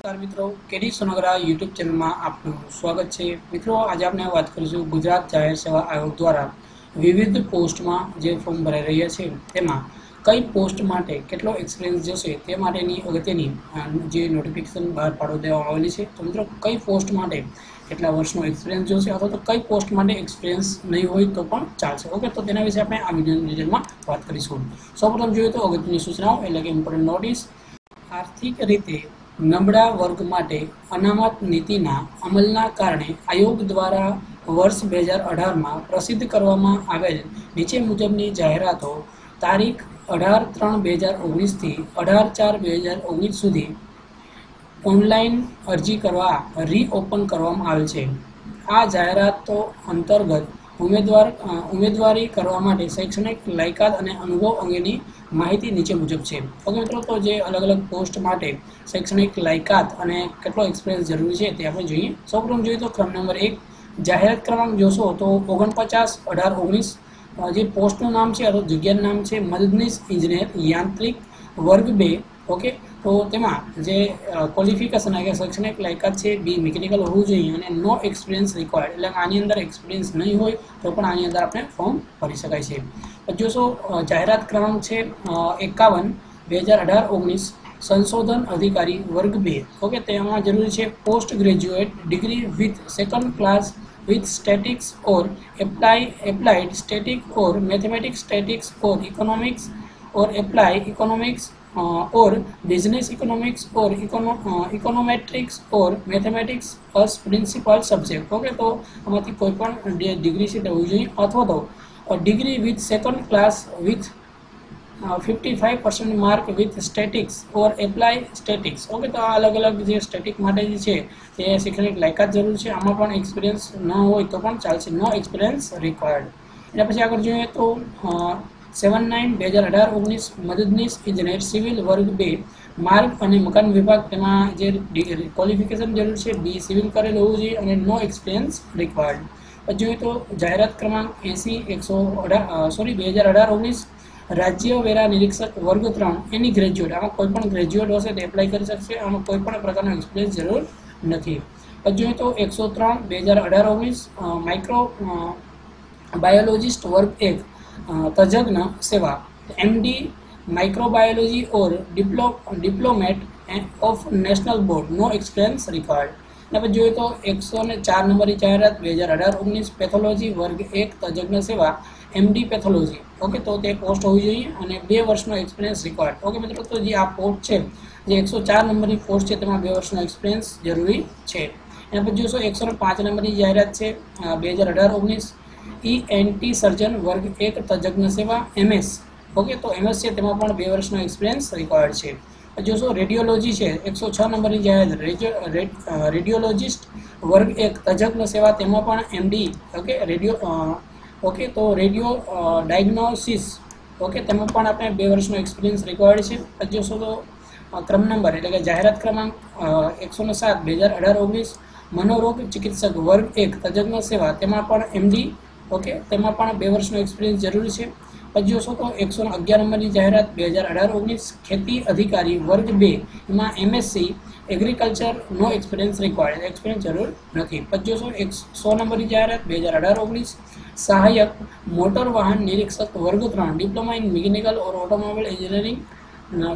नमस्कार मित्रों, KD Songara YouTube channel में आपનું સ્વાગત છે। મિત્રો આજે આપણે વાત કરીશું ગુજરાત જાહેર સેવા આયોગ દ્વારા વિવિધ પોસ્ટમાં જે ફોર્મ ભરાઈ રહ્યા છે તેમાં કઈ પોસ્ટ માટે કેટલો એક્સપિરિયન્સ જોશે તે માટેની અગત્યની જે નોટિફિકેશન બહાર પાડવા દેવામાં આવેલી છે। તો મિત્રો કઈ પોસ્ટ માટે કેટલા વર્ષનો એક્સપિરિયન્સ જોશે અથવા તો કઈ પોસ્ટ માટે એક્સપિરિયન્સ નહીં હોય તો પણ ચાલશે। ઓકે, તો તેના વિશે આપણે આ વિડિયોની ડિટેલમાં વાત કરીશું। સૌપ્રથમ જોઈએ તો અગત્યની સૂચનાઓ એટલે કે ઇમ્પોર્ટન્ટ નોટિસ। આર્થિક રીતે નબળા વર્ગ માટે અનામત નીતિના અમલના કારણે આયોગ દ્વારા વર્ષ 2018 માં પ્રસિદ્ધ કરવામાં આવેલ નીચે મુજબની જાહેરાતો તારીખ 18/3/2019 થી 18/4/2019 સુધી ઓનલાઈન અરજી કરવા રીઓપન કરવામાં આવેલ છે। આ જાહેરાતો અંતર્ગત ઉમેદવારી કરવા માટે શૈક્ષણિક લાયકાત અને અનુભવ અંગેની માહિતી નીચે મુજબ છે। ઓકે મિત્રો, તો જે અલગ અલગ પોસ્ટ માટે શૈક્ષણિક લાયકાત અને કેટલો એક્સપિરિયન્સ જરૂરી છે તે આપણે જોઈએ। સૌપ્રથમ જોઈએ તો ક્રમ નંબર 1 જાહેરાત ક્રમાંક જોશો તો 49/18/19 જે પોસ્ટનું નામ છે અથવા જગ્યાનું નામ છે મદદનીશ ઇજનેર યાંત્રિક વર્ગ 2। ઓકે, તો તેમાં જે ક્વોલિફિકેશન એટલે શૈક્ષણિક લાયકાત છે બી મિકેનિકલ હોવું જોઈએ અને નો એક્સપિરિયન્સ રિક્વાયર્ડ એટલે આની અંદર એક્સપિરિયન્સ નહીં હોય તો પણ આની અંદર આપણે ફોર્મ ભરી શકાય છે। જોશો જાહેરાત ક્રમાંક છે 51/2018-19 સંશોધન અધિકારી વર્ગ 2। ઓકે, તેમાં જરૂરી છે post graduate degree with second class with statics or applied static or mathematics statics or economics or apply economics or business economics or econometrics or mathematics as principal subject। Okay, તો આમાંથી કોઈ પણ degree છે તે હોવી જોઈએ અથવા તો degree with second class with 55% mark with statistics or apply statistics. Okay, તો આ અલગ અલગ જે સ્ટેટિક માટે જે છે તે શૈક્ષણિક લાયકાત જરૂર છે। આમાં પણ એક્સપિરિયન્સ ન હોય તો પણ ચાલશે, નો એક્સપિરિયન્સ રિક્વાયર્ડ। એના પછી આગળ જોઈએ તો 7/9/2018-19 મદદનીશ ઇજનેર સિવિલ વર્ગ 2 માર્ગ અને મકાન વિભાગ। તેમાં જે ક્વોલિફિકેશન જરૂર છે બી સિવિલ કરેલ હોવું જોઈએ અને નો એક્સપિરિયન્સ રિક્વાયર્ડ। પછી જોઈએ તો જાહેરાત ક્રમાંક 80/2018-19 राज्य वेरा निरीक्षक वर्ग 3 एनी ग्रेज्युएट आम कोईपण ग्रेज्युएट हशे तो एप्लाय करी शकशे। आम कोईपण प्रकारनो एक्सपिरियन्स जरूर नथी। પછી જોઈએ તો 103/2018-19 माइक्रो बायोलॉजिस्ट वर्ग 1 तज्ञ सेवा एमडी माइक्रोबायोलॉजी और diplomate of national board no experience required. પછી જોઈએ તો 104 નંબરની જાહેરાત 2018-19 પેથોલોજી વર્ગ 1 તજજ્ઞ સેવા એમડી પેથોલોજી। ઓકે, તો તે પોસ્ટ હોવી જોઈએ અને 2 વર્ષનો એક્સપિરિયન્સ રિક્વાયર્ડ। ઓકે મિત્રો, તો જે આ પોસ્ટ છે જે 104 નંબરની પોસ્ટ છે તેમાં 2 વર્ષનો એક્સપિરિયન્સ જરૂરી છે। એના પછી જોશો 105 નંબરની જાહેરાત છે 2018-19 ईएनटी सर्जन वर्ग 1 तज्ञ सेवा एमएस। ओके, तो एमएस છે તેમાં પણ 2 વર્ષનો એક્સપિરિયન્સ રિક્વાયર્ડ છે। જોશો રેડિયોલોજી છે 106 નંબરની જાહેરાત રેડિયોલોજિસ્ટ વર્ગ 1 તજજ્ઞ સેવા તેમાં પણ એમડી। ઓકે, ઓકે, તો રેડિયો ડાયગ્નોસિસ ઓકે તેમાં પણ આપણે 2 વર્ષનો એક્સપિરિયન્સ રિક્વાયર્ડ છે। પછી જોશો તો ક્રમ નંબર એટલે કે જાહેરાત ક્રમાંક 107/2018-19 मनोरोग चिकित्सक वर्ग 1 तज्ञ सेवा तेमां पण एमडी। ओके, तेमां पण 2 वर्षनो एक्सपिरियन्स जरूरी है। પછી જોશો તો 111 નંબરની જાહેરાત 2018-19 ખેતી અધિકારી વર્ગ 2 એમાં એમએસસી એગ્રીકલ્ચર નો એક્સપિરિયન્સ રિક્વાયર્ડ एक्सपिरियन्स જરૂર નથી। પછી જોશો 100 નંબરની જાહેરાત 2018-19 સહાયક મોટર વાહન નિરીક્ષક વર્ગ 3 डिप्लोमा इन मैकेनिकल और ऑटोमोबाइल इंजीनियरिंग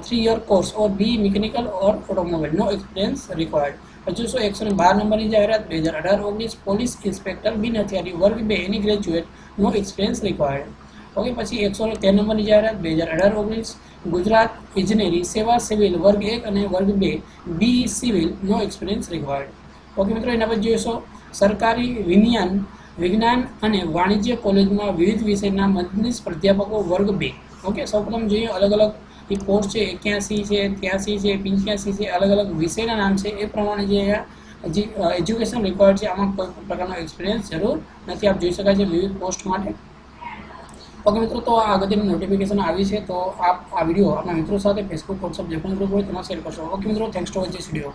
3 ईयर कोर्स और बी मैकेनिकल और ऑटोमोबाइल नो एक्सपिरियन्स रिक्वायर्ड। પછી જોશો 112 નંબરની જાહેરાત 2018-19 પોલીસ ઇન્સ્પેક્ટર બિન હથિયારી વર્ગ 2 એની ગ્રેજ્યુએટ નો એક્સપિરિયન્સ રિક્વાયર્ડ। ओके, પછી 113 નંબરની જાહેરાત 2018-19 ગુજરાત ઇજનેરી સેવા સિવિલ વર્ગ 1 અને વર્ગ 2 બી સિવિલ નો એક્સપિરિયન્સ રિક્વાયર્ડ। ઓકે મિત્રો, એના પછી જોઈશો સરકારી વિજ્ઞાન અને વાણિજ્ય કોલેજમાં વિવિધ વિષયના મદદનીશ પ્રાધ્યાપકો વર્ગ 2। ઓકે, સૌપ્રથમ જોઈએ અલગ અલગ ये पोस्ट है 81 છે 83 છે 85 છે अलग अलग विषयना नाम है ए प्रमाणे जे एज्युकेशन रिक्वायर्ड है। आम कोई प्रकारનો एक्सपिरियन्स जरूर नहीं। आप જોઈ શકાય છે विविध पोस्ट માટે। ओके मित्रों, तो आ अगत्यनी नोटिफिकेशन आई है तो आप आ वीडियो अपना मित्रों साथ फेसबुक व्हाट्सएप जो ग्रुप हो शेर करशो। ओके मित्रों, thanks to watch this video.